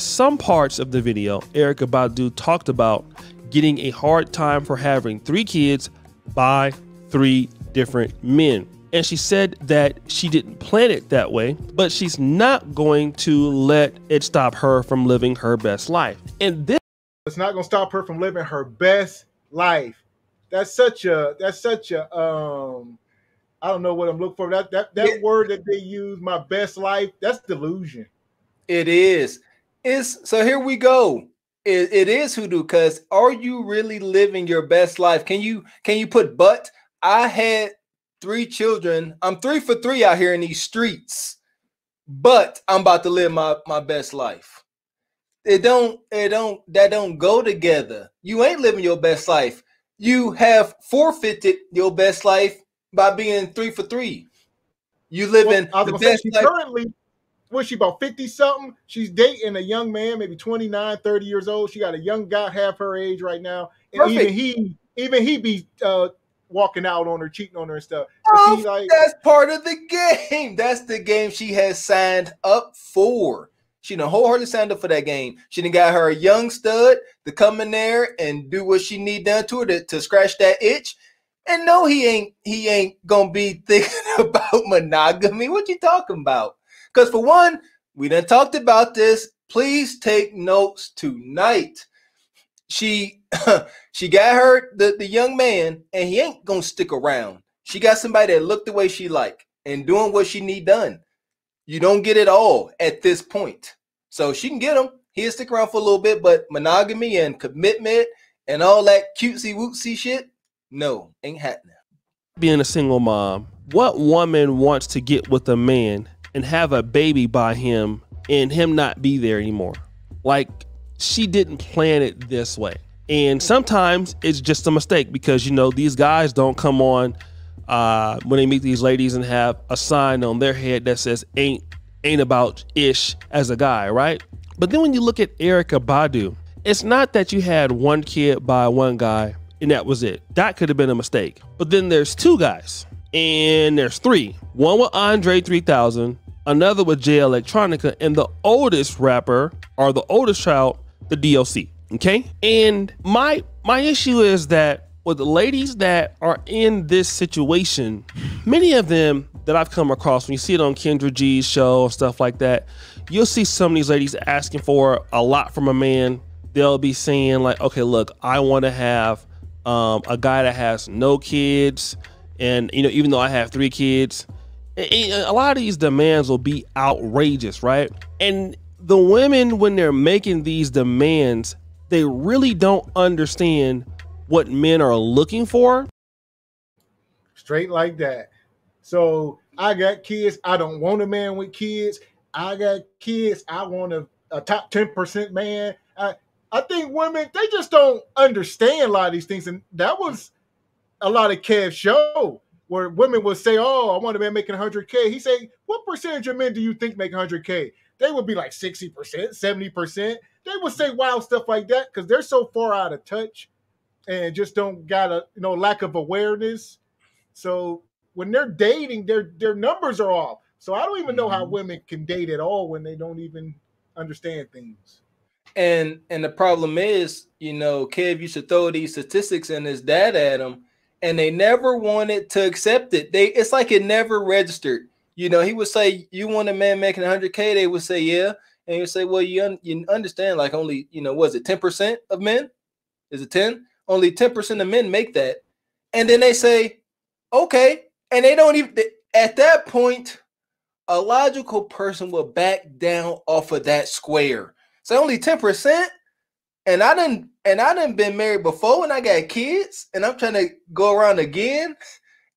some parts of the video, Erykah Badu talked about getting a hard time for having 3 kids by 3 different men. And she said that she didn't plan it that way, but she's not going to let it stop her from living her best life. And this it's not going to stop her from living her best life. That's such a I don't know what I'm looking for. That word that they use, my best life, that's delusion. It is. So here we go. It is Hoodoo, because are you really living your best life? Can you put but? I had 3 children. I'm 3 for 3 out here in these streets, but I'm about to live my best life. That don't go together. You ain't living your best life. You have forfeited your best life by being 3 for 3. You living the best life. Currently, was she about 50 something? She's dating a young man, maybe 29, 30 years old. She got a young guy half her age right now. And even he be walking out on her, cheating on her and stuff. That's part of the game. That's the game she has signed up for. She done wholeheartedly signed up for that game. She done got her a young stud to come in there and do what she need done to her to scratch that itch. And no, he ain't gonna be thinking about monogamy. What you talking about? Because for one, we done talked about this. Please take notes tonight. She got her the young man, and he ain't gonna stick around. She got somebody that look the way she like and doing what she need done. You don't get it all at this point. So she can get him. He'll stick around for a little bit, but monogamy and commitment and all that cutesy wootsy shit, no, ain't happening. Being a single mom, what woman wants to get with a man and have a baby by him and him not be there anymore? Like, she didn't plan it this way. And sometimes it's just a mistake because, you know, these guys don't come on when they meet these ladies and have a sign on their head that says ain't about ish as a guy, right? But then when you look at Erykah Badu, it's not that you had 1 kid by 1 guy and that was it. That could have been a mistake. But then there's 2 guys and there's 3. One with Andre 3000, another with Jay Electronica, and the oldest rapper, or the oldest child, the DLC, okay? And my issue is that with the ladies that are in this situation, many of them that I've come across, when you see it on Kendra G's show and stuff like that, you'll see some of these ladies asking for a lot from a man. They'll be saying like, okay, look, I want to have a guy that has no kids, and you know, even though I have 3 kids, a lot of these demands will be outrageous, right? And the women, when they're making these demands, they really don't understand what men are looking for. Straight like that. So I got kids. I don't want a man with kids. I got kids. I want a top 10% man. I think women, they just don't understand a lot of these things. And that was a lot of Kev's show where women would say, oh, I want a man making 100K. He say, what percentage of men do you think make 100K? They would be like 60%, 70%. They would say wild stuff like that because they're so far out of touch and just don't got a lack of awareness. So when they're dating, their numbers are off. So I don't even know how women can date at all when they don't even understand things. And the problem is, you know, Kev used to throw these statistics and his dad at him, and they never wanted to accept it. It's like it never registered. You know, he would say, you want a man making 100K? They would say, yeah. And he would say, well, you understand, like only, you know, was it 10% of men? Is it 10? Only 10% of men make that. And then they say, okay. And they don't even, at that point, a logical person will back down off of that square. So only 10%. And I done been married before and I got kids and I'm trying to go around again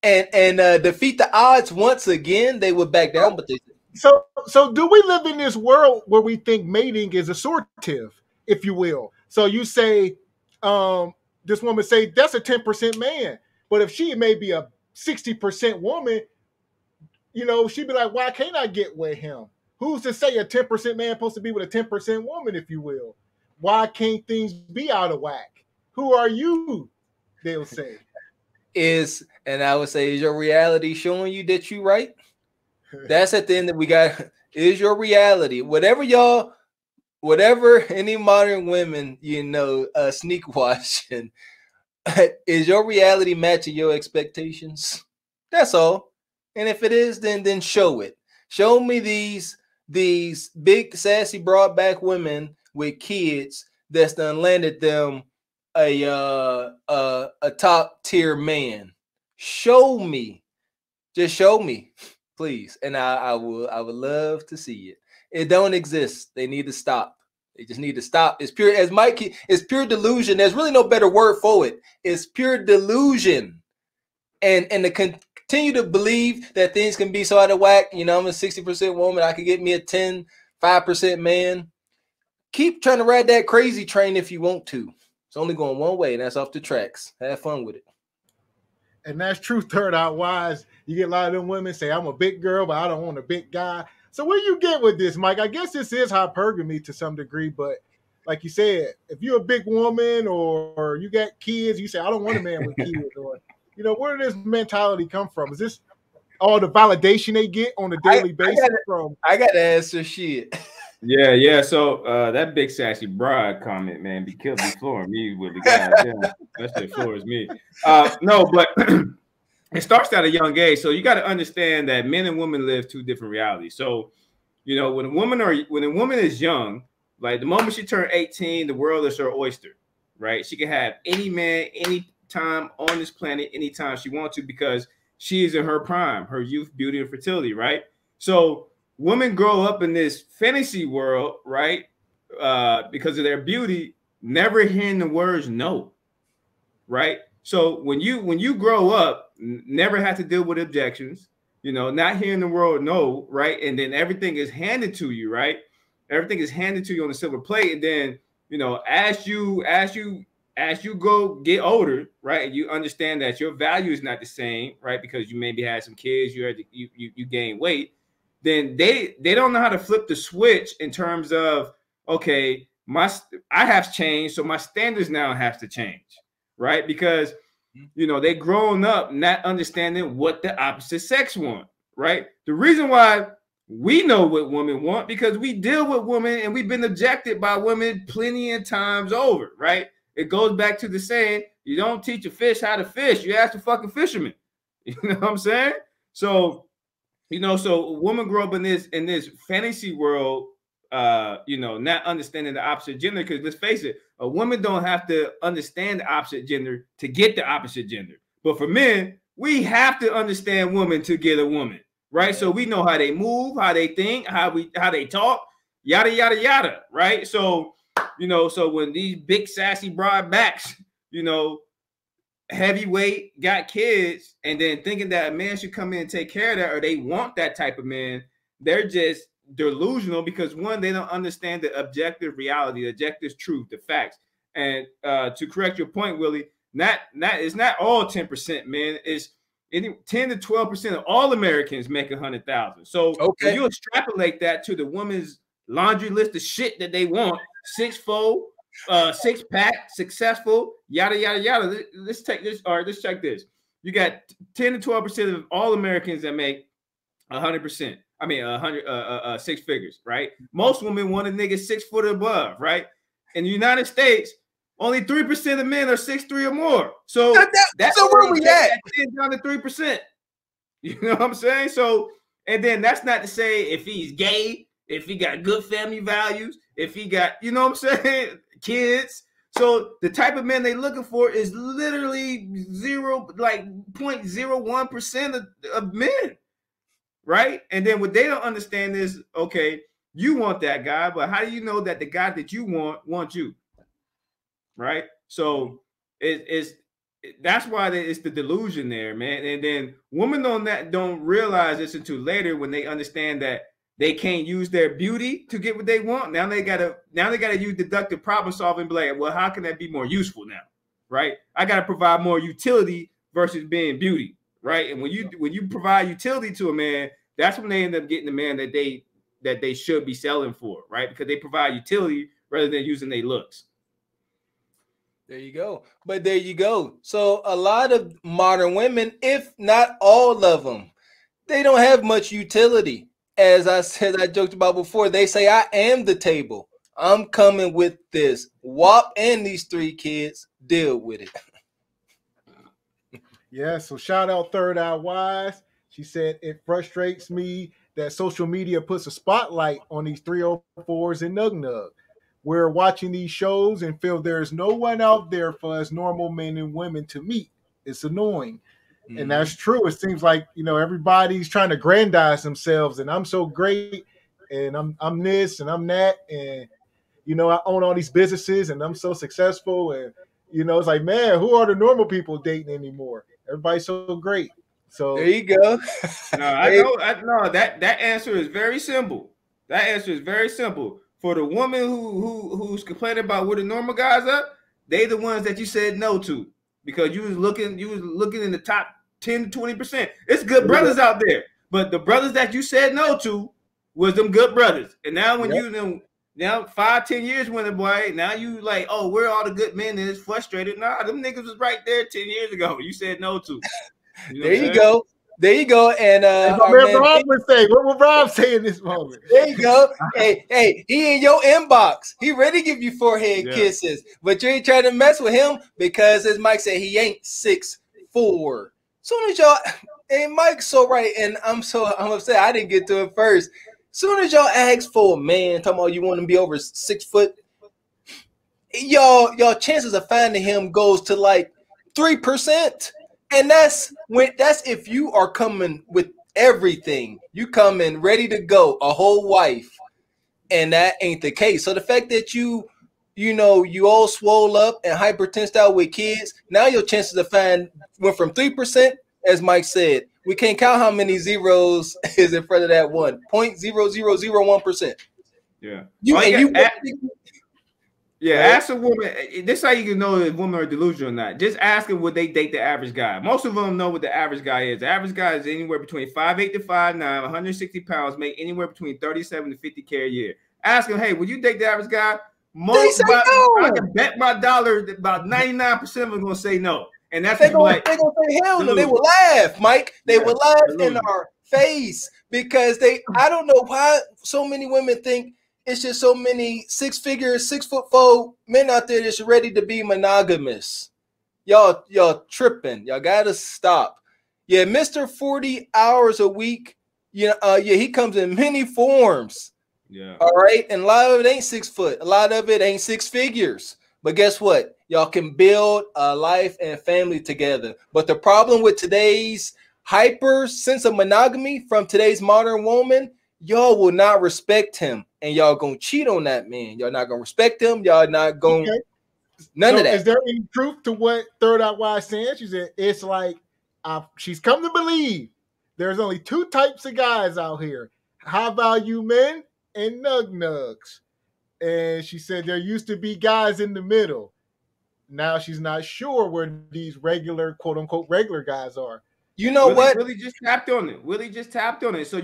and defeat the odds once again. They would back down, but they So do we live in this world where we think mating is assortative, if you will? So you say, this woman say that's a 10% man, but if she may be a 60% woman, you know, she'd be like, why can't I get with him? Who's to say a 10% man supposed to be with a 10% woman, if you will? Why can't things be out of whack? Who are you? They'll say. And I would say, is your reality showing you that you right? That's at the end that we got. Is your reality, whatever y'all whatever any modern women, sneak watching, is your reality matching your expectations? That's all. And if it is, then show it. Show me these big sassy broadback women with kids that's done landed them a top tier man. Show me. Just show me, please. And I would love to see it. It don't exist. They need to stop. They just need to stop. It's pure, as Mike, it's pure delusion. There's really no better word for it. It's pure delusion. And to continue to believe that things can be so out of whack. I'm a 60% woman. I could get me a 5% man. Keep trying to ride that crazy train if you want to. It's only going one way, and that's off the tracks. Have fun with it. And that's true, Third Eye Wise. You get a lot of them women say, I'm a big girl, but I don't want a big guy. So where you get with this, Mike? I guess this is hypergamy to some degree, but like you said, if you're a big woman or you got kids, you say, I don't want a man with kids. Or, where did this mentality come from? Is this all the validation they get on a daily basis? I got to answer shit. Yeah. So that big sassy broad comment, man, be flooring me with the goddamn. That shit floors me. No, but it starts at a young age. So you got to understand that men and women live two different realities. So, when a woman is young, like the moment she turned 18, the world is her oyster, right? She can have any man, any time on this planet, anytime she wants to, because she is in her prime, her youth, beauty, and fertility, right? So women grow up in this fantasy world, right? Because of their beauty, never hearing the words no, right? So when you grow up, never have to deal with objections, not hearing the word no, right? And then everything is handed to you, right? Everything is handed to you on a silver plate. And then, as you go get older, right, and you understand that your value is not the same, right? Because you maybe had some kids, you gain weight. Then they don't know how to flip the switch in terms of, okay, I have changed, so my standards now have to change, right? Because they grown up not understanding what the opposite sex want, right? The reason why we know what women want, because we deal with women and we've been objected by women plenty of times over, right? It goes back to the saying, you don't teach a fish how to fish, you ask the fucking fisherman. You know what I'm saying? So so women grow up in this fantasy world, not understanding the opposite gender. Because let's face it, a woman don't have to understand the opposite gender to get the opposite gender. But for men, we have to understand women to get a woman, right? So we know how they move, how they think, how they talk, yada yada yada, right? So so when these big sassy broad backs, heavyweight, got kids, and then thinking that a man should come in and take care of that, or they want that type of man, they're just delusional, because one, they don't understand the objective reality, the objective truth, the facts. And to correct your point, Willie, it's not all 10%, man. It's 10 to 12% of all Americans make 100,000. So when you extrapolate that to the woman's laundry list of shit that they want, 6'4", 6-pack, successful, yada yada yada. Let's take this. All right, let's check this. You got 10 to 12% of all Americans that make 100%. I mean, 6 figures, right? Most women want a nigga 6 foot above, right? In the United States, only 3% of men are 6'3" or more. So that's where we at. Down to 3%. You know what I'm saying? So, and then that's not to say if he's gay, if he got good family values, if he got, you know what I'm saying, kids. So the type of men they're looking for is literally 0.01% of men, right? And then what they don't understand is, okay, you want that guy, but how do you know that the guy that you wants you, right? So that's why it's the delusion there, man. And then women don't realize this until later, when they understand that they can't use their beauty to get what they want. Now they gotta use deductive problem solving. Be like, well, how can that be more useful now, right? I gotta provide more utility versus being beauty, right? And when you provide utility to a man, that's when they end up getting the man that they should be selling for, right? Because they provide utility rather than using their looks. There you go. But there you go. So a lot of modern women, if not all of them, they don't have much utility. As I said, I joked about before, they say, I am the table. I'm coming with this. WAP and these 3 kids, deal with it. Yeah, so shout out Third Eye Wise. She said, it frustrates me that social media puts a spotlight on these 304s and Nug Nug. We're watching these shows and feel there's no one out there for us normal men and women to meet. It's annoying. Mm-hmm. And that's true. It seems like, everybody's trying to grandize themselves, and I'm so great, and I'm this and I'm that, and I own all these businesses and I'm so successful, and it's like, man, who are the normal people dating anymore? Everybody's so great. So there you go. No, I know that answer is very simple. That answer is very simple. For the woman who's complaining about where the normal guys are, they the ones that you said no to, because you was looking in the top 10 to 20%. It's good brothers out there, but the brothers that you said no to was them good brothers. And now when now 5-10 years went by, now you like, oh, where are all the good men and it's frustrated? Nah, them niggas was right there 10 years ago. You said no to. There you go. There you go. And Rob would say, what would Rob say in this moment? There you go. hey, he in your inbox. He ready to give you forehead kisses, but you ain't trying to mess with him because, as Mike said, he ain't 6'4". Soon as y'all, and Mike's so right, and I'm upset I didn't get to it first. Soon as y'all ask for a man, talking about you want to be over 6 foot, y'all chances of finding him goes to like 3%. And that's if you are coming with everything. You come in ready to go, a whole wife, and that ain't the case. So the fact that you all swole up and hypertensed out with kids, now your chances of finding went from 3%, as Mike said. We can't count how many zeros is in front of that one. 0.0001%. Yeah. Ask a woman. This is how you can know if women are delusional or not. Just ask them would they date the average guy. Most of them know what the average guy is. The average guy is anywhere between 5'8" to 5'9", 160 pounds, make anywhere between 37 to 50K a year. Ask them, hey, would you date the average guy? I can bet my dollar that about 99% of them are gonna say no. And that's they're gonna say hell no. They will laugh, Mike. They will laugh in our face because I don't know why so many women think it's just so many 6-figure, 6'4" men out there that's ready to be monogamous. Y'all tripping. Y'all gotta stop. Yeah, Mr. 40 hours a week. He comes in many forms. Yeah. All right. And a lot of it ain't 6 foot. A lot of it ain't 6 figures. But guess what? Y'all can build a life and family together. But the problem with today's hyper sense of monogamy from today's modern woman, y'all will not respect him. And y'all gonna cheat on that man. Y'all not gonna respect him. Y'all not gonna none of that. Is there any truth to what Third Eye Wise said? She said it's like she's come to believe there's only 2 types of guys out here: high value men and Nug Nugs. And she said there used to be guys in the middle. Now she's not sure where these regular, quote unquote, regular guys are. You know what? Willie just tapped on it. So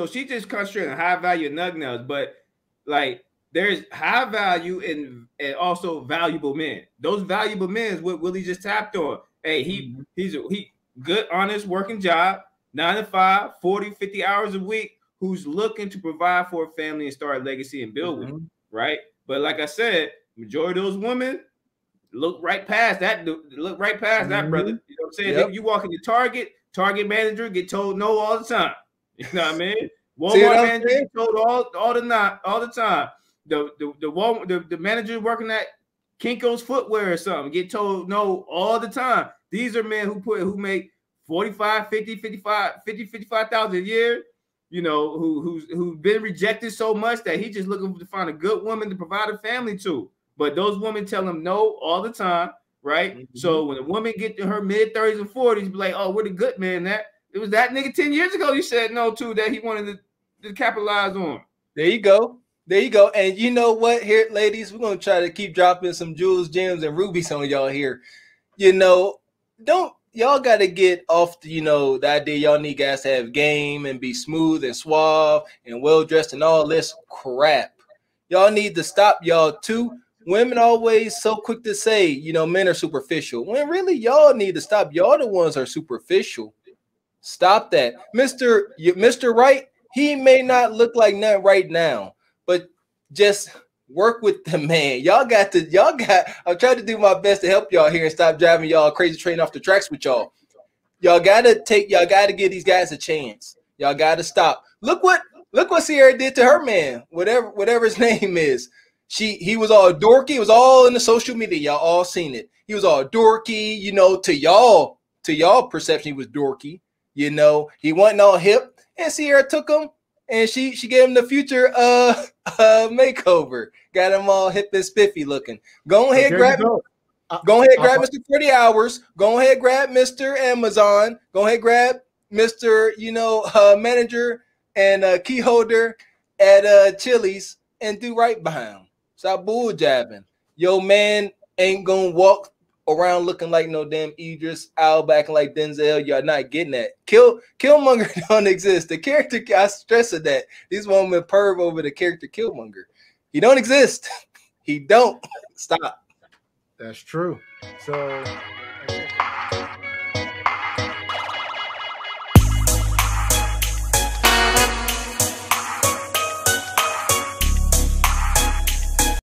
she just concentrated on high value Nug Nugs, but like there's high value and also valuable men. Those valuable men is what Willie just tapped on. Hey, he's good, honest, working job, 9 to 5, 40, 50 hours a week, who's looking to provide for a family and start a legacy and build with them, right? But like I said, majority of those women look right past that. Look right past that, brother. You know what I'm saying? Yep. You walk into Target manager get told no all the time. You know what I mean? Walmart manager get told all the time. The manager working at Kinko's Footwear or something get told no all the time. These are men who make 45, 50, 55,000 a year. You know, who's been rejected so much that he's just looking to find a good woman to provide a family to. But those women tell him no all the time, right? Mm-hmm. So when a woman get to her mid-30s and 40s, be like, oh, we're the good man. It was that nigga 10 years ago you said no to that he wanted to capitalize on. There you go. And you know what, here, ladies, we're going to try to keep dropping some jewels, gems, and rubies on y'all here. Y'all got to get off the idea y'all need guys to have game and be smooth and suave and well-dressed and all this crap. Y'all need to stop, y'all, too. Women always so quick to say, men are superficial. When really y'all need to stop. Y'all the ones are superficial. Stop that. Mr. Right, he may not look like that right now, but just Work with the man. Y'all got. I'm trying to do my best to help y'all here and stop driving y'all crazy train off the tracks with y'all. Y'all gotta give these guys a chance. Y'all gotta stop. Look what Sierra did to her man. Whatever his name is. He was all dorky. It was all in the social media. Y'all all seen it. He was all dorky, you know, to y'all perception, he was dorky. You know, he wasn't all hip. And Sierra took him and she gave him the future makeover. Got him all hip and spiffy looking. Go ahead, grab Mr. 40 Hours. Go ahead, grab Mr. Amazon. Go ahead, grab Mr. Manager and key holder at Chili's and do right behind him. Stop bull jabbing. Yo, man ain't gonna walk around looking like no damn Idris Elba, acting like Denzel. Y'all not getting that. Killmonger don't exist. The character, I stress that. These women perv over the character Killmonger. He don't exist. He don't. Stop. That's true. So